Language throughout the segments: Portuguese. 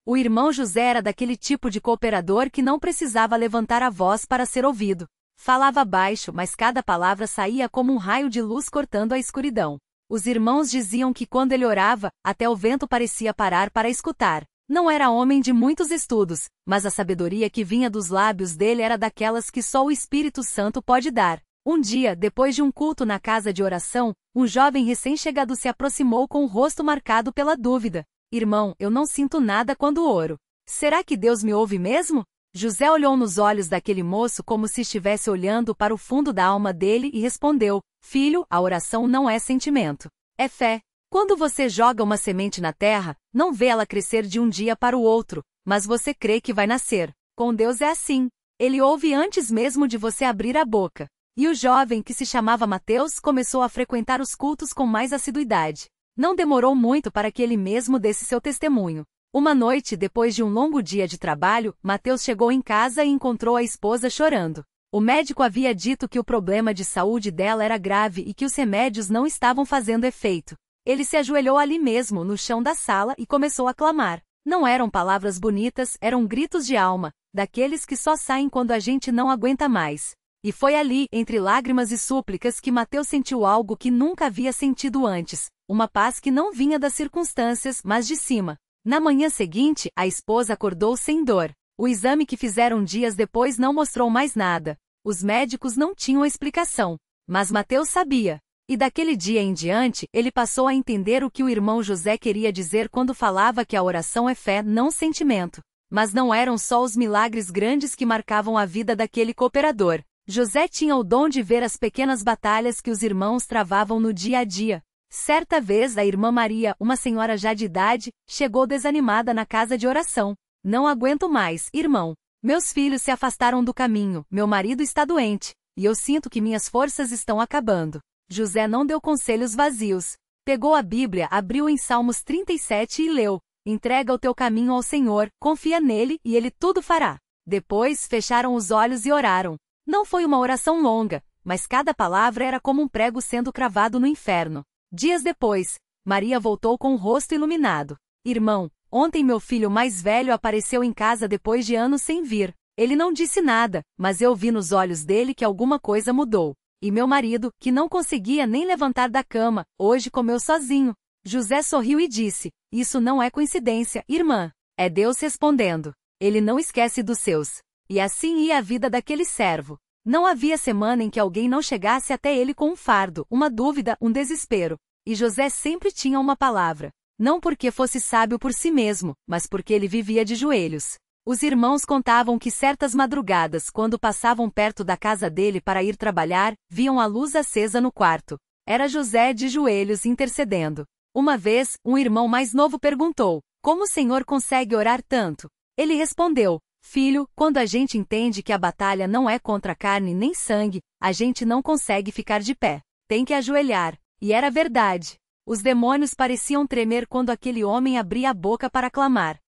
O irmão José era daquele tipo de cooperador que não precisava levantar a voz para ser ouvido. Falava baixo, mas cada palavra saía como um raio de luz cortando a escuridão. Os irmãos diziam que quando ele orava, até o vento parecia parar para escutar. Não era homem de muitos estudos, mas a sabedoria que vinha dos lábios dele era daquelas que só o Espírito Santo pode dar. Um dia, depois de um culto na casa de oração, um jovem recém-chegado se aproximou com o rosto marcado pela dúvida. Irmão, eu não sinto nada quando oro. Será que Deus me ouve mesmo? José olhou nos olhos daquele moço como se estivesse olhando para o fundo da alma dele e respondeu: Filho, a oração não é sentimento. É fé. Quando você joga uma semente na terra, não vê ela crescer de um dia para o outro, mas você crê que vai nascer. Com Deus é assim. Ele ouve antes mesmo de você abrir a boca. E o jovem, que se chamava Mateus, começou a frequentar os cultos com mais assiduidade. Não demorou muito para que ele mesmo desse seu testemunho. Uma noite, depois de um longo dia de trabalho, Mateus chegou em casa e encontrou a esposa chorando. O médico havia dito que o problema de saúde dela era grave e que os remédios não estavam fazendo efeito. Ele se ajoelhou ali mesmo, no chão da sala, e começou a clamar. Não eram palavras bonitas, eram gritos de alma, daqueles que só saem quando a gente não aguenta mais. E foi ali, entre lágrimas e súplicas, que Mateus sentiu algo que nunca havia sentido antes, uma paz que não vinha das circunstâncias, mas de cima. Na manhã seguinte, a esposa acordou sem dor. O exame que fizeram dias depois não mostrou mais nada. Os médicos não tinham explicação. Mas Mateus sabia. E daquele dia em diante, ele passou a entender o que o irmão José queria dizer quando falava que a oração é fé, não sentimento. Mas não eram só os milagres grandes que marcavam a vida daquele cooperador. José tinha o dom de ver as pequenas batalhas que os irmãos travavam no dia a dia. Certa vez a irmã Maria, uma senhora já de idade, chegou desanimada na casa de oração. Não aguento mais, irmão. Meus filhos se afastaram do caminho, meu marido está doente, e eu sinto que minhas forças estão acabando. José não deu conselhos vazios. Pegou a Bíblia, abriu em Salmos 37 e leu: Entrega o teu caminho ao Senhor, confia nele e ele tudo fará. Depois fecharam os olhos e oraram. Não foi uma oração longa, mas cada palavra era como um prego sendo cravado no inferno. Dias depois, Maria voltou com o rosto iluminado. Irmão, ontem meu filho mais velho apareceu em casa depois de anos sem vir. Ele não disse nada, mas eu vi nos olhos dele que alguma coisa mudou. E meu marido, que não conseguia nem levantar da cama, hoje comeu sozinho. José sorriu e disse: Isso não é coincidência, irmã. É Deus respondendo. Ele não esquece dos seus. E assim ia a vida daquele servo. Não havia semana em que alguém não chegasse até ele com um fardo, uma dúvida, um desespero. E José sempre tinha uma palavra. Não porque fosse sábio por si mesmo, mas porque ele vivia de joelhos. Os irmãos contavam que certas madrugadas, quando passavam perto da casa dele para ir trabalhar, viam a luz acesa no quarto. Era José de joelhos intercedendo. Uma vez, um irmão mais novo perguntou: Como o Senhor consegue orar tanto? Ele respondeu: Filho, quando a gente entende que a batalha não é contra carne nem sangue, a gente não consegue ficar de pé. Tem que ajoelhar. E era verdade. Os demônios pareciam tremer quando aquele homem abria a boca para clamar.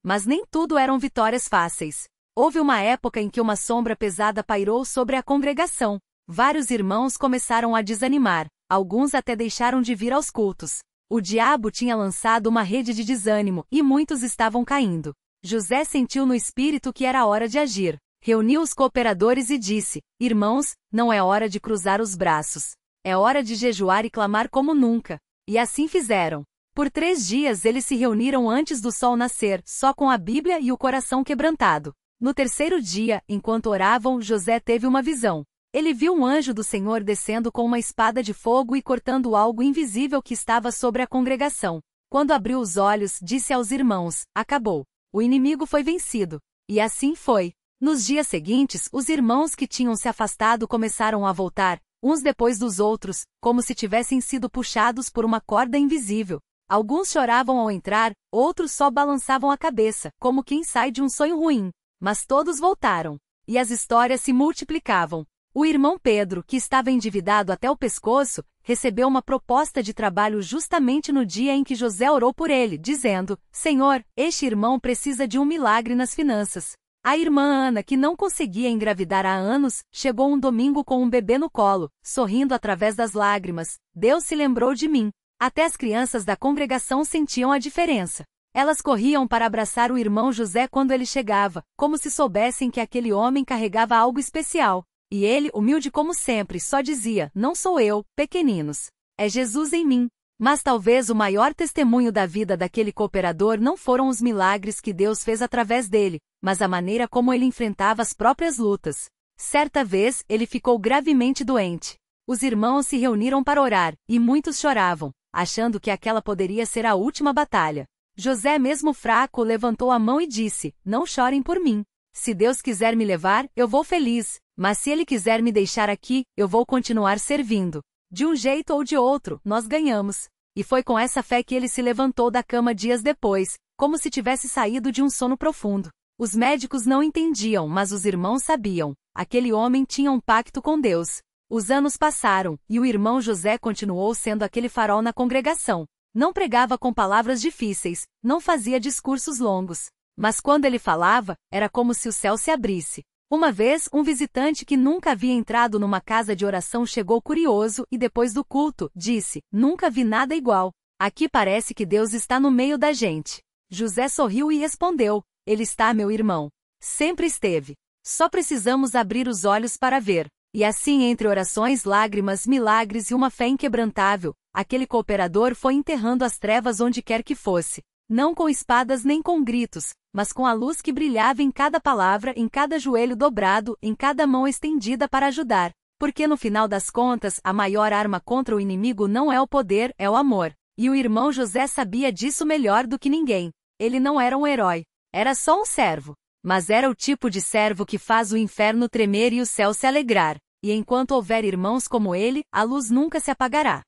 Mas nem tudo eram vitórias fáceis. Houve uma época em que uma sombra pesada pairou sobre a congregação. Vários irmãos começaram a desanimar. Alguns até deixaram de vir aos cultos. O diabo tinha lançado uma rede de desânimo, e muitos estavam caindo. José sentiu no espírito que era hora de agir. Reuniu os cooperadores e disse: Irmãos, não é hora de cruzar os braços. É hora de jejuar e clamar como nunca. E assim fizeram. Por 3 dias eles se reuniram antes do sol nascer, só com a Bíblia e o coração quebrantado. No 3º dia, enquanto oravam, José teve uma visão. Ele viu um anjo do Senhor descendo com uma espada de fogo e cortando algo invisível que estava sobre a congregação. Quando abriu os olhos, disse aos irmãos: Acabou. O inimigo foi vencido. E assim foi. Nos dias seguintes, os irmãos que tinham se afastado começaram a voltar, uns depois dos outros, como se tivessem sido puxados por uma corda invisível. Alguns choravam ao entrar, outros só balançavam a cabeça, como quem sai de um sonho ruim. Mas todos voltaram. E as histórias se multiplicavam. O irmão Pedro, que estava endividado até o pescoço, recebeu uma proposta de trabalho justamente no dia em que José orou por ele, dizendo: Senhor, este irmão precisa de um milagre nas finanças. A irmã Ana, que não conseguia engravidar há anos, chegou um domingo com um bebê no colo, sorrindo através das lágrimas. Deus se lembrou de mim. Até as crianças da congregação sentiam a diferença. Elas corriam para abraçar o irmão José quando ele chegava, como se soubessem que aquele homem carregava algo especial. E ele, humilde como sempre, só dizia: não sou eu, pequeninos. É Jesus em mim. Mas talvez o maior testemunho da vida daquele cooperador não foram os milagres que Deus fez através dele, mas a maneira como ele enfrentava as próprias lutas. Certa vez, ele ficou gravemente doente. Os irmãos se reuniram para orar, e muitos choravam, achando que aquela poderia ser a última batalha. José, mesmo fraco, levantou a mão e disse: não chorem por mim. Se Deus quiser me levar, eu vou feliz, mas se Ele quiser me deixar aqui, eu vou continuar servindo. De um jeito ou de outro, nós ganhamos. E foi com essa fé que ele se levantou da cama dias depois, como se tivesse saído de um sono profundo. Os médicos não entendiam, mas os irmãos sabiam. Aquele homem tinha um pacto com Deus. Os anos passaram, e o irmão José continuou sendo aquele farol na congregação. Não pregava com palavras difíceis, não fazia discursos longos. Mas quando ele falava, era como se o céu se abrisse. Uma vez, um visitante que nunca havia entrado numa casa de oração chegou curioso e depois do culto, disse: nunca vi nada igual. Aqui parece que Deus está no meio da gente. José sorriu e respondeu: Ele está, meu irmão. Sempre esteve. Só precisamos abrir os olhos para ver. E assim, entre orações, lágrimas, milagres e uma fé inquebrantável, aquele cooperador foi enterrando as trevas onde quer que fosse. Não com espadas nem com gritos, mas com a luz que brilhava em cada palavra, em cada joelho dobrado, em cada mão estendida para ajudar. Porque no final das contas, a maior arma contra o inimigo não é o poder, é o amor. E o irmão José sabia disso melhor do que ninguém. Ele não era um herói. Era só um servo. Mas era o tipo de servo que faz o inferno tremer e o céu se alegrar. E enquanto houver irmãos como ele, a luz nunca se apagará.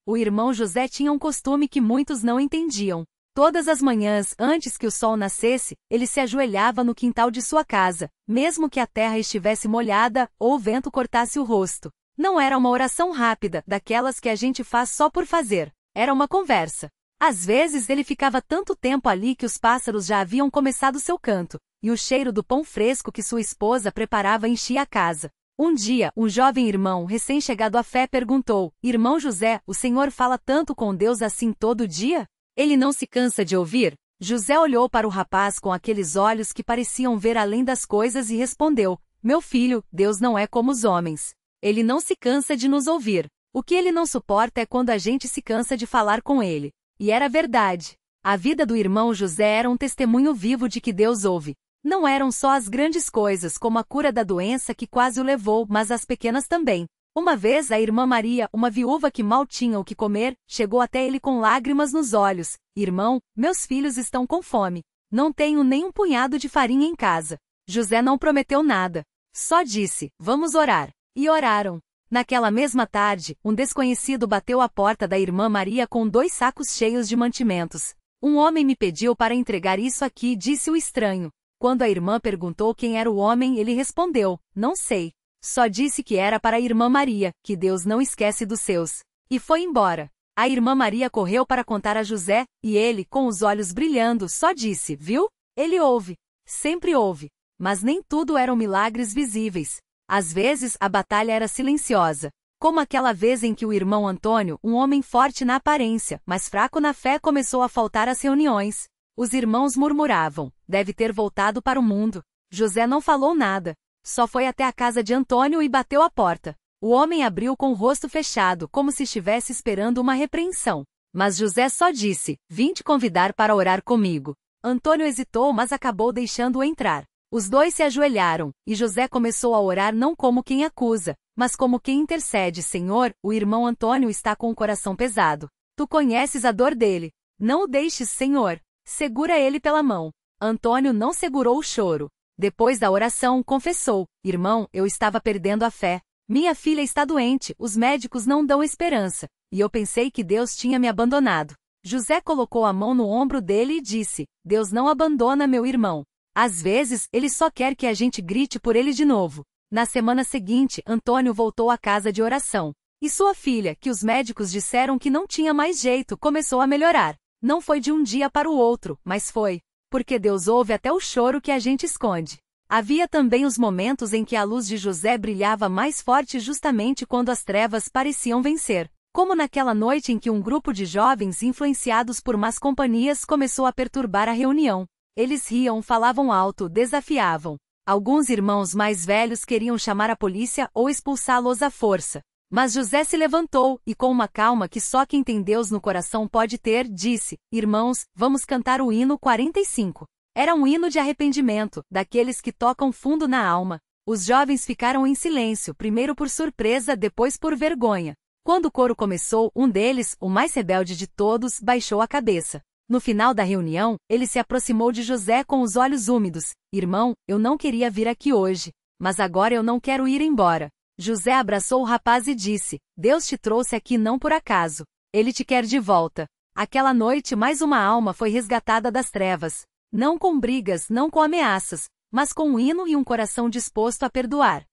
O irmão José tinha um costume que muitos não entendiam. Todas as manhãs, antes que o sol nascesse, ele se ajoelhava no quintal de sua casa, mesmo que a terra estivesse molhada ou o vento cortasse o rosto. Não era uma oração rápida, daquelas que a gente faz só por fazer. Era uma conversa. Às vezes ele ficava tanto tempo ali que os pássaros já haviam começado seu canto, e o cheiro do pão fresco que sua esposa preparava enchia a casa. Um dia, um jovem irmão recém-chegado à fé perguntou: Irmão José, o senhor fala tanto com Deus assim todo dia? Ele não se cansa de ouvir? José olhou para o rapaz com aqueles olhos que pareciam ver além das coisas e respondeu: Meu filho, Deus não é como os homens. Ele não se cansa de nos ouvir. O que ele não suporta é quando a gente se cansa de falar com ele. E era verdade. A vida do irmão José era um testemunho vivo de que Deus ouve. Não eram só as grandes coisas, como a cura da doença que quase o levou, mas as pequenas também. Uma vez a irmã Maria, uma viúva que mal tinha o que comer, chegou até ele com lágrimas nos olhos. Irmão, meus filhos estão com fome. Não tenho nem um punhado de farinha em casa. José não prometeu nada. Só disse: vamos orar. E oraram. Naquela mesma tarde, um desconhecido bateu à porta da irmã Maria com 2 sacos cheios de mantimentos. Um homem me pediu para entregar isso aqui, disse o estranho. Quando a irmã perguntou quem era o homem, ele respondeu: não sei. Só disse que era para a irmã Maria, que Deus não esquece dos seus. E foi embora. A irmã Maria correu para contar a José, e ele, com os olhos brilhando, só disse: viu? Ele ouve. Sempre ouve. Mas nem tudo eram milagres visíveis. Às vezes, a batalha era silenciosa. Como aquela vez em que o irmão Antônio, um homem forte na aparência, mas fraco na fé, começou a faltar às reuniões. Os irmãos murmuravam: deve ter voltado para o mundo. José não falou nada. Só foi até a casa de Antônio e bateu à porta. O homem abriu com o rosto fechado, como se estivesse esperando uma repreensão. Mas José só disse: vim te convidar para orar comigo. Antônio hesitou, mas acabou deixando-o entrar. Os dois se ajoelharam, e José começou a orar não como quem acusa, mas como quem intercede. Senhor, o irmão Antônio está com o coração pesado. Tu conheces a dor dele. Não o deixes, Senhor. Segura ele pela mão. Antônio não segurou o choro. Depois da oração, confessou: Irmão, eu estava perdendo a fé. Minha filha está doente, os médicos não dão esperança, e eu pensei que Deus tinha me abandonado. José colocou a mão no ombro dele e disse: Deus não abandona meu irmão. Às vezes, ele só quer que a gente grite por ele de novo. Na semana seguinte, Antônio voltou à casa de oração. E sua filha, que os médicos disseram que não tinha mais jeito, começou a melhorar. Não foi de um dia para o outro, mas foi. Porque Deus ouve até o choro que a gente esconde. Havia também os momentos em que a luz de José brilhava mais forte justamente quando as trevas pareciam vencer. Como naquela noite em que um grupo de jovens influenciados por más companhias começou a perturbar a reunião. Eles riam, falavam alto, desafiavam. Alguns irmãos mais velhos queriam chamar a polícia ou expulsá-los à força. Mas José se levantou, e com uma calma que só quem tem Deus no coração pode ter, disse: Irmãos, vamos cantar o hino 45. Era um hino de arrependimento, daqueles que tocam fundo na alma. Os jovens ficaram em silêncio, primeiro por surpresa, depois por vergonha. Quando o coro começou, um deles, o mais rebelde de todos, baixou a cabeça. No final da reunião, ele se aproximou de José com os olhos úmidos. Irmão, eu não queria vir aqui hoje, mas agora eu não quero ir embora. José abraçou o rapaz e disse: Deus te trouxe aqui não por acaso. Ele te quer de volta. Aquela noite mais uma alma foi resgatada das trevas. Não com brigas, não com ameaças, mas com um hino e um coração disposto a perdoar.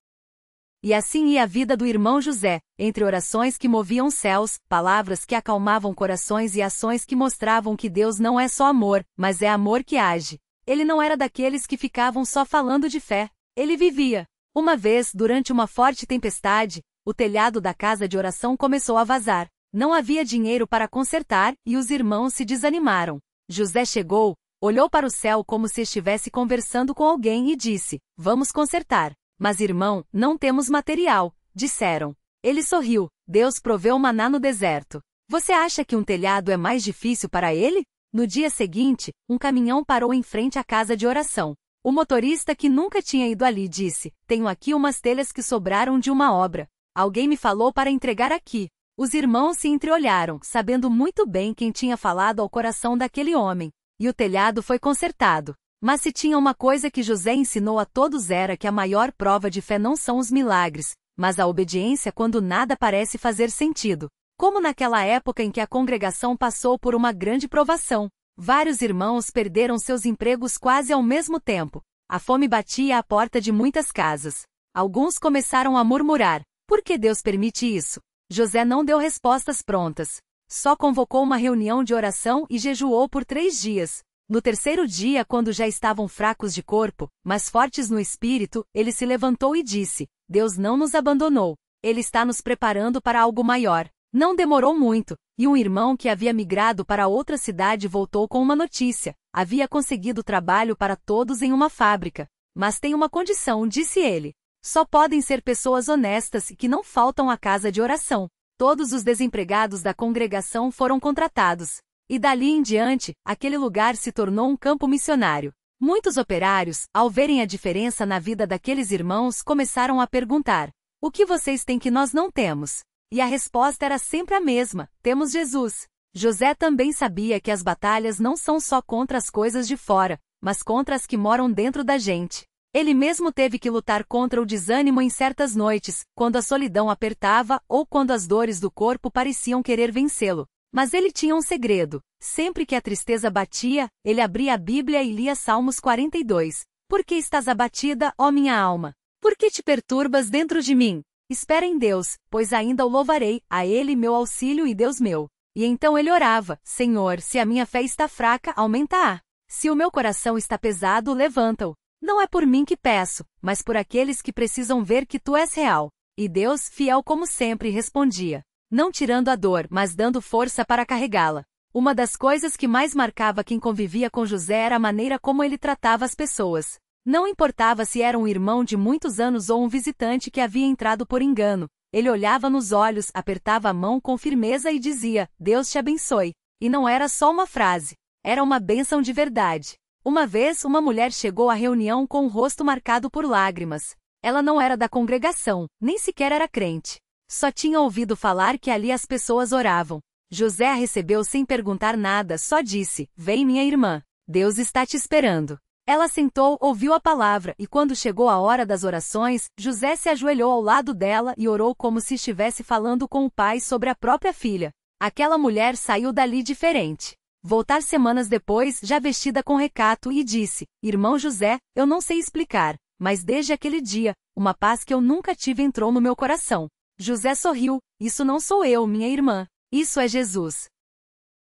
E assim ia a vida do irmão José, entre orações que moviam céus, palavras que acalmavam corações e ações que mostravam que Deus não é só amor, mas é amor que age. Ele não era daqueles que ficavam só falando de fé. Ele vivia. Uma vez, durante uma forte tempestade, o telhado da casa de oração começou a vazar. Não havia dinheiro para consertar, e os irmãos se desanimaram. José chegou, olhou para o céu como se estivesse conversando com alguém e disse: Vamos consertar. Mas irmão, não temos material, disseram. Ele sorriu. Deus proveu maná no deserto. Você acha que um telhado é mais difícil para ele? No dia seguinte, um caminhão parou em frente à casa de oração. O motorista, que nunca tinha ido ali, disse: Tenho aqui umas telhas que sobraram de uma obra. Alguém me falou para entregar aqui. Os irmãos se entreolharam, sabendo muito bem quem tinha falado ao coração daquele homem. E o telhado foi consertado. Mas se tinha uma coisa que José ensinou a todos era que a maior prova de fé não são os milagres, mas a obediência quando nada parece fazer sentido. Como naquela época em que a congregação passou por uma grande provação. Vários irmãos perderam seus empregos quase ao mesmo tempo. A fome batia à porta de muitas casas. Alguns começaram a murmurar: por que Deus permite isso? José não deu respostas prontas. Só convocou uma reunião de oração e jejuou por 3 dias. No terceiro dia, quando já estavam fracos de corpo, mas fortes no espírito, ele se levantou e disse: Deus não nos abandonou. Ele está nos preparando para algo maior. Não demorou muito, e um irmão que havia migrado para outra cidade voltou com uma notícia. Havia conseguido trabalho para todos em uma fábrica. Mas tem uma condição, disse ele. Só podem ser pessoas honestas e que não faltam à casa de oração. Todos os desempregados da congregação foram contratados. E dali em diante, aquele lugar se tornou um campo missionário. Muitos operários, ao verem a diferença na vida daqueles irmãos, começaram a perguntar: o que vocês têm que nós não temos? E a resposta era sempre a mesma: temos Jesus. José também sabia que as batalhas não são só contra as coisas de fora, mas contra as que moram dentro da gente. Ele mesmo teve que lutar contra o desânimo em certas noites, quando a solidão apertava ou quando as dores do corpo pareciam querer vencê-lo. Mas ele tinha um segredo. Sempre que a tristeza batia, ele abria a Bíblia e lia Salmos 42. Por que estás abatida, ó minha alma? Por que te perturbas dentro de mim? Espera em Deus, pois ainda o louvarei, a Ele meu auxílio e Deus meu. E então ele orava: Senhor, se a minha fé está fraca, aumenta-a. Se o meu coração está pesado, levanta-o. Não é por mim que peço, mas por aqueles que precisam ver que tu és real. E Deus, fiel como sempre, respondia. Não tirando a dor, mas dando força para carregá-la. Uma das coisas que mais marcava quem convivia com José era a maneira como ele tratava as pessoas. Não importava se era um irmão de muitos anos ou um visitante que havia entrado por engano. Ele olhava nos olhos, apertava a mão com firmeza e dizia: Deus te abençoe. E não era só uma frase. Era uma bênção de verdade. Uma vez, uma mulher chegou à reunião com o rosto marcado por lágrimas. Ela não era da congregação, nem sequer era crente. Só tinha ouvido falar que ali as pessoas oravam. José a recebeu sem perguntar nada, só disse: Vem, minha irmã. Deus está te esperando. Ela sentou, ouviu a palavra, e quando chegou a hora das orações, José se ajoelhou ao lado dela e orou como se estivesse falando com o pai sobre a própria filha. Aquela mulher saiu dali diferente. Voltar semanas depois, já vestida com recato, e disse: Irmão José, eu não sei explicar, mas desde aquele dia, uma paz que eu nunca tive entrou no meu coração. José sorriu: Isso não sou eu, minha irmã. Isso é Jesus.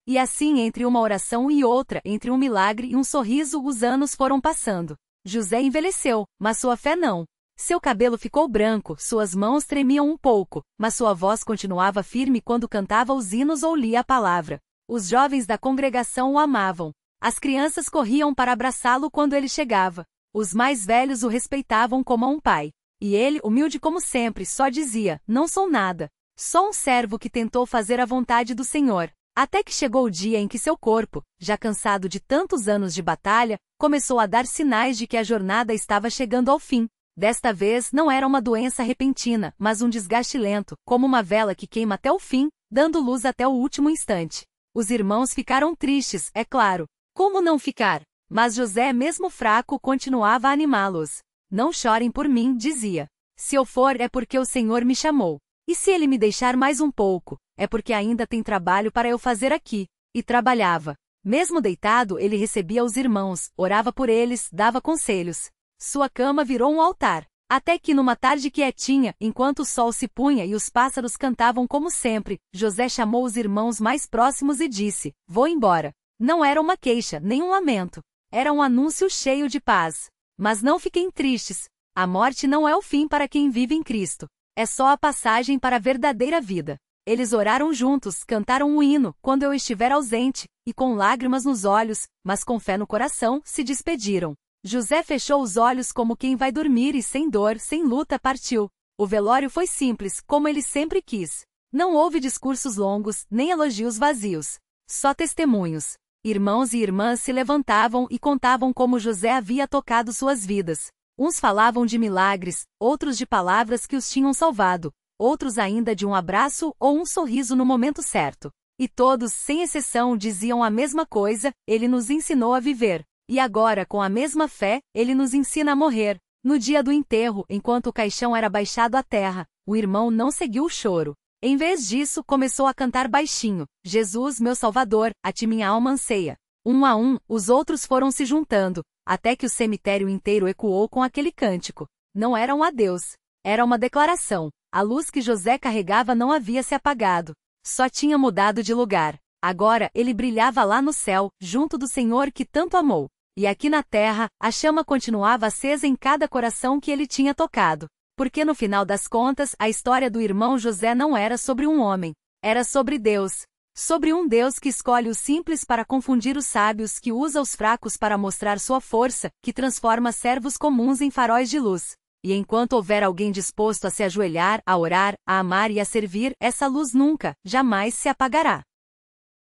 E assim, entre uma oração e outra, entre um milagre e um sorriso, os anos foram passando. José envelheceu, mas sua fé não. Seu cabelo ficou branco, suas mãos tremiam um pouco, mas sua voz continuava firme quando cantava os hinos ou lia a palavra. Os jovens da congregação o amavam. As crianças corriam para abraçá-lo quando ele chegava. Os mais velhos o respeitavam como a um pai. E ele, humilde como sempre, só dizia: "Não sou nada. Só um servo que tentou fazer a vontade do Senhor." Até que chegou o dia em que seu corpo, já cansado de tantos anos de batalha, começou a dar sinais de que a jornada estava chegando ao fim. Desta vez não era uma doença repentina, mas um desgaste lento, como uma vela que queima até o fim, dando luz até o último instante. Os irmãos ficaram tristes, é claro. Como não ficar? Mas José, mesmo fraco, continuava a animá-los. "Não chorem por mim", dizia. "Se eu for é porque o Senhor me chamou. E se ele me deixar mais um pouco, é porque ainda tem trabalho para eu fazer aqui." E trabalhava. Mesmo deitado, ele recebia os irmãos, orava por eles, dava conselhos. Sua cama virou um altar. Até que numa tarde quietinha, enquanto o sol se punha e os pássaros cantavam como sempre, José chamou os irmãos mais próximos e disse: "Vou embora." Não era uma queixa, nem um lamento. Era um anúncio cheio de paz. "Mas não fiquem tristes. A morte não é o fim para quem vive em Cristo. É só a passagem para a verdadeira vida." Eles oraram juntos, cantaram um hino, quando eu estiver ausente, e com lágrimas nos olhos, mas com fé no coração, se despediram. José fechou os olhos como quem vai dormir e sem dor, sem luta partiu. O velório foi simples, como ele sempre quis. Não houve discursos longos, nem elogios vazios. Só testemunhos. Irmãos e irmãs se levantavam e contavam como José havia tocado suas vidas. Uns falavam de milagres, outros de palavras que os tinham salvado, outros ainda de um abraço ou um sorriso no momento certo. E todos, sem exceção, diziam a mesma coisa: "Ele nos ensinou a viver." E agora, com a mesma fé, ele nos ensina a morrer. No dia do enterro, enquanto o caixão era baixado à terra, o irmão não seguiu o choro. Em vez disso, começou a cantar baixinho: "Jesus, meu Salvador, a ti minha alma anseia." Um a um, os outros foram se juntando, até que o cemitério inteiro ecoou com aquele cântico. Não era um adeus. Era uma declaração. A luz que José carregava não havia se apagado. Só tinha mudado de lugar. Agora, ele brilhava lá no céu, junto do Senhor que tanto amou. E aqui na terra, a chama continuava acesa em cada coração que ele tinha tocado. Porque no final das contas, a história do irmão José não era sobre um homem. Era sobre Deus. Sobre um Deus que escolhe os simples para confundir os sábios, que usa os fracos para mostrar sua força, que transforma servos comuns em faróis de luz. E enquanto houver alguém disposto a se ajoelhar, a orar, a amar e a servir, essa luz nunca, jamais se apagará.